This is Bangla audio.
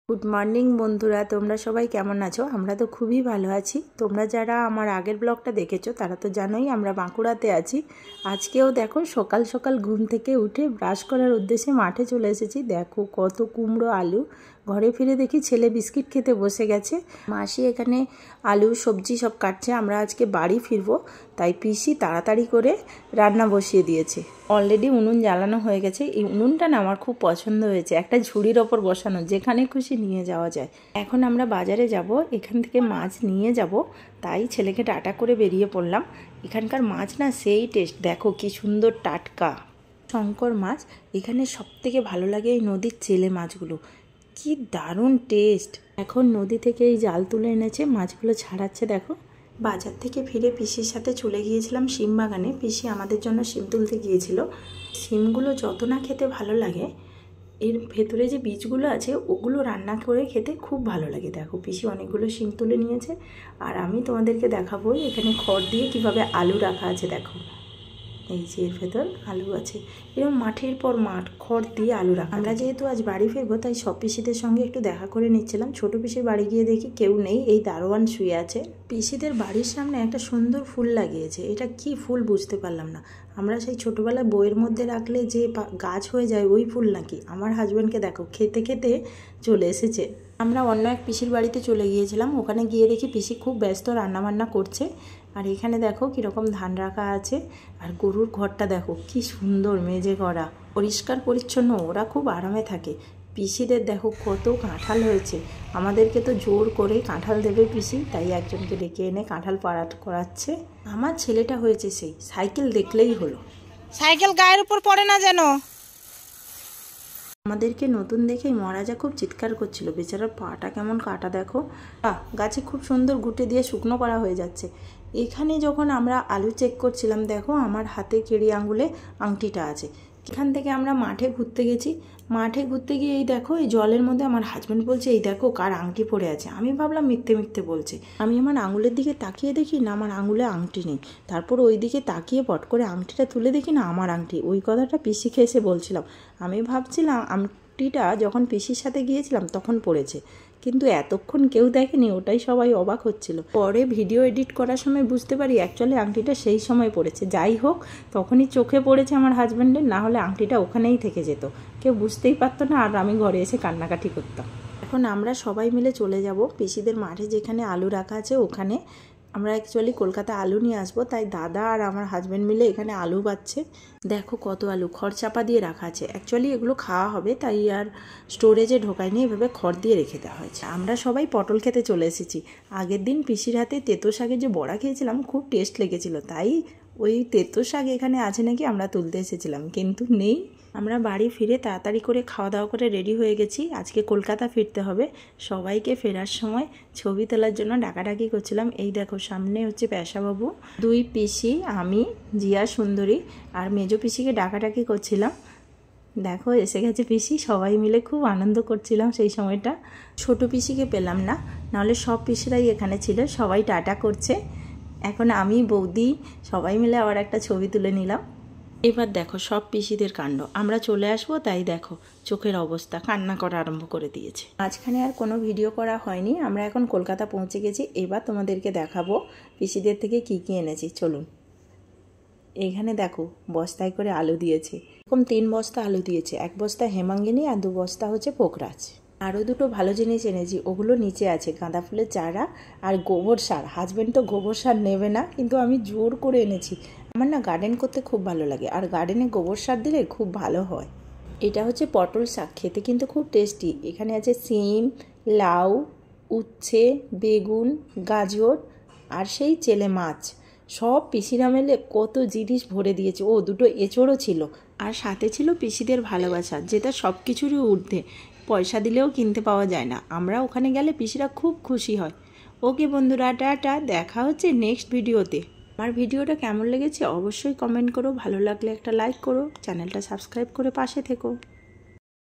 গুড মর্নিং বন্ধুরা, তোমরা সবাই কেমন আছো? আমরা তো খুবই ভালো আছি। তোমরা যারা আমার আগের ব্লগটা দেখেছো তারা তো জানোই আমরা বাঁকুড়াতে আছি। আজকেও দেখো সকাল সকাল ঘুম থেকে উঠে ব্রাশ করার উদ্দেশ্যে মাঠে চলে এসেছি। দেখো কত কুমড়ো আলু। ঘরে ফিরে দেখি ছেলে বিস্কিট খেতে বসে গেছে। মাসি এখানে আলু সবজি সব কাটছে। আমরা আজকে বাড়ি ফিরবো, তাই পিসি তাড়াতাড়ি করে রান্না বসিয়ে দিয়েছে। অলরেডি উনুন জ্বালানো হয়ে গেছে। এই উনুনটা না আমার খুব পছন্দ হয়েছে, একটা ঝুড়ির ওপর বসানো, যেখানে খুশি নিয়ে যাওয়া যায়। এখন আমরা বাজারে যাব, এখান থেকে মাছ নিয়ে যাব, তাই ছেলেকে টাটা করে বেরিয়ে পড়লাম। এখানকার মাছ না সেই টেস্ট, দেখো কি সুন্দর টাটকা শঙ্কর মাছ। এখানে সবথেকে ভালো লাগে এই নদীর চেলে মাছগুলো, কি দারুণ টেস্ট। এখন নদী থেকে এই জাল তুলে এনেছে, মাছগুলো ছাড়াচ্ছে। দেখো বাজার থেকে ফিরে পিসির সাথে চলে গিয়েছিলাম শিম বাগানে। পিসি আমাদের জন্য শিম তুলতে গিয়েছিল। শিমগুলো যত না খেতে ভালো লাগে, এর ভেতরে যে বীজগুলো আছে ওগুলো রান্না করে খেতে খুব ভালো লাগে। দেখো পিসি অনেকগুলো শিম তুলে নিয়েছে, আর আমি তোমাদেরকে দেখাবো এখানে খড় দিয়ে কিভাবে আলু রাখা আছে। দেখো এই যে এর ভেতর আলু আছে, এরকম মাঠের পর মাঠ খড় দিয়ে আলু রাখা। আমরা যেহেতু আজ বাড়ি ফিরবো, তাই সব পিসিদের সঙ্গে একটু দেখা করে নিচ্ছিলাম। ছোট পিসির বাড়ি গিয়ে দেখি কেউ নেই, এই দারোয়ান শুয়ে আছে। পিসিদের বাড়ির সামনে একটা সুন্দর ফুল লাগিয়েছে, এটা কি ফুল বুঝতে পারলাম না। আমরা সেই ছোটোবেলায় বইয়ের মধ্যে রাখলে যে গাছ হয়ে যায় ওই ফুল নাকি। আমার হাজব্যান্ডকে দেখো খেতে খেতে চলে এসেছে। আমরা অন্য এক পিসির বাড়িতে চলে গিয়েছিলাম, ওখানে গিয়ে দেখি পিসি খুব ব্যস্ত রান্নাবান্না করছে। আর এখানে দেখো কীরকম ধান রাখা আছে, আর গরুর ঘরটা দেখো কি সুন্দর মেজে করা, পরিষ্কার পরিচ্ছন্ন, ওরা খুব আরামে থাকে। পিসিদের দেখো কত কাঁঠাল হয়েছে, আমাদেরকে তো জোর করে কাঁঠাল দেবে পিসি, তাই একজনকে ডেকে এনে কাঁঠাল পাড়া করাচ্ছে। আমার ছেলেটা হয়েছে সেই সাইকেল দেখলেই হলো, সাইকেল গায়ের উপর পড়ে না যেন। আমাদেরকে নতুন দেখেই মহারাজা খুব চিৎকার করছিল, বেচারার পাটা কেমন কাটা দেখো। গাছে খুব সুন্দর ঘুঁটে দিয়ে শুকনো করা হয়ে যাচ্ছে। এখানে যখন আমরা আলু চেক করছিলাম, দেখো আমার হাতে কেড়ি আঙুলে আংটিটা আছে। এখান থেকে আমরা মাঠে ঘুরতে গেছি, মাঠে ঘুরতে গিয়ে এই দেখো এই জলের মধ্যে আমার হাজব্যান্ড বলছে এই দেখো কার আংটি পড়ে আছে। আমি ভাবলাম মিথ্যে মিথ্যে বলছে। আমি আমার আঙুলের দিকে তাকিয়ে দেখি না আমার আঙুলে আংটি নেই। তারপর ওই দিকে তাকিয়ে পট করে আংটিটা তুলে দেখি না আমার আংটি। ওই কথাটা পিসিকে এসে বলছিলাম। আমি ভাবছিলাম আংটিটা যখন পিসির সাথে গিয়েছিলাম তখন পড়েছে, কিন্তু এতক্ষণ কেউ দেখেনি, ওটাই সবাই অবাক হচ্ছিল। পরে ভিডিও এডিট করার সময় বুঝতে পারি অ্যাকচুয়ালি আংটিটা সেই সময় পড়েছে। যাই হোক, তখনই চোখে পড়েছে আমার হাজব্যান্ডের, না হলে আংটিটা ওখানেই থেকে যেত, কেউ বুঝতেই পারতো না, আর আমি ঘরে এসে কান্নাকাটি করতাম। এখন আমরা সবাই মিলে চলে যাব পিসিদের মাঠে, যেখানে আলু রাখা আছে ওখানে। আমরা অ্যাকচুয়ালি কলকাতা আলু নিয়ে আসবো, তাই দাদা আর আমার হাজব্যান্ড মিলে এখানে আলু বাচ্ছে। দেখো কত আলু খড় চাপা দিয়ে রাখা আছে। অ্যাকচুয়ালি এগুলো খাওয়া হবে, তাই আর স্টোরেজে ঢোকায়নি, এভাবে খড় দিয়ে রেখে দেওয়া হয়েছে। আমরা সবাই পটল খেতে চলে এসেছি। আগের দিন পিসির হাতে তেতো শাকের যে বড়া খেয়েছিলাম, খুব টেস্ট লেগেছিল, তাই ওই তেতো শাক এখানে আছে নাকি আমরা তুলতে এসেছিলাম, কিন্তু নেই। আমরা বাড়ি ফিরে তাড়াতাড়ি করে খাওয়া দাওয়া করে রেডি হয়ে গেছি। আজকে কলকাতা ফিরতে হবে। সবাইকে ফেরার সময় ছবি তোলার জন্য ডাকাডাকি করছিলাম। এই দেখো সামনে হচ্ছে পেশাবাবু, দুই পিসি, আমি, জিয়া সুন্দরী, আর মেজো পিসিকে ডাকাডাকি করছিলাম। দেখো এসে গেছে পিসি, সবাই মিলে খুব আনন্দ করছিলাম সেই সময়টা। ছোট পিসিকে পেলাম না, নাহলে সব পিসিরাই এখানে ছিল, সবাই টাটা করছে। এখন আমি, বৌদি সবাই মিলে আবার একটা ছবি তুলে নিলাম। এবার দেখো সব পিসিদের কাণ্ড, আমরা চলে আসবো তাই দেখো চোখের অবস্থা, কান্না করা আরম্ভ করে দিয়েছে। মাঝখানে আর কোনো ভিডিও করা হয়নি। আমরা এখন কলকাতা পৌঁছে গেছি। এবার তোমাদেরকে দেখাবো পিসিদের থেকে কি কি এনেছি, চলুন। এখানে দেখো বস্তায় করে আলু দিয়েছে, এরকম 3 বস্তা আলু দিয়েছে, 1 বস্তা হেমাঙ্গিনী আর 2 বস্তা হচ্ছে পোকরাজ। আরও দুটো ভালো জিনিস এনেছি, ওগুলো নিচে আছে, গাঁদা ফুলের চারা আর গোবর সার। হাজব্যান্ড তো গোবর সার নেবে না, কিন্তু আমি জোর করে এনেছি। আমার না গার্ডেন করতে খুব ভালো লাগে, আর গার্ডেনে গোবর সার দিলে খুব ভালো হয়। এটা হচ্ছে পটল শাক, খেতে কিন্তু খুব টেস্টি। এখানে আছে সিম, লাউ, উচ্ছে, বেগুন, গাজর আর সেই চেলে মাছ। সব পিসিরা মেলে কত জিনিস ভরে দিয়েছে। ও দুটো এঁচোড়ও ছিল, আর সাথে ছিল পিসিদের ভালোবাসা, যেটা সব কিছুরই ঊর্ধ্বে, পয়সা দিলেও কিনতে পাওয়া যায় না। আমরা ওখানে গেলে পিসিরা খুব খুশি হয়। ওকে বন্ধুরা, টাটা, দেখা হচ্ছে নেক্সট ভিডিওতে। আমার ভিডিওটা কেমন লেগেছে অবশ্যই কমেন্ট করো, ভালো লাগলে একটা লাইক করো, চ্যানেলটা সাবস্ক্রাইব করে পাশে থেকো।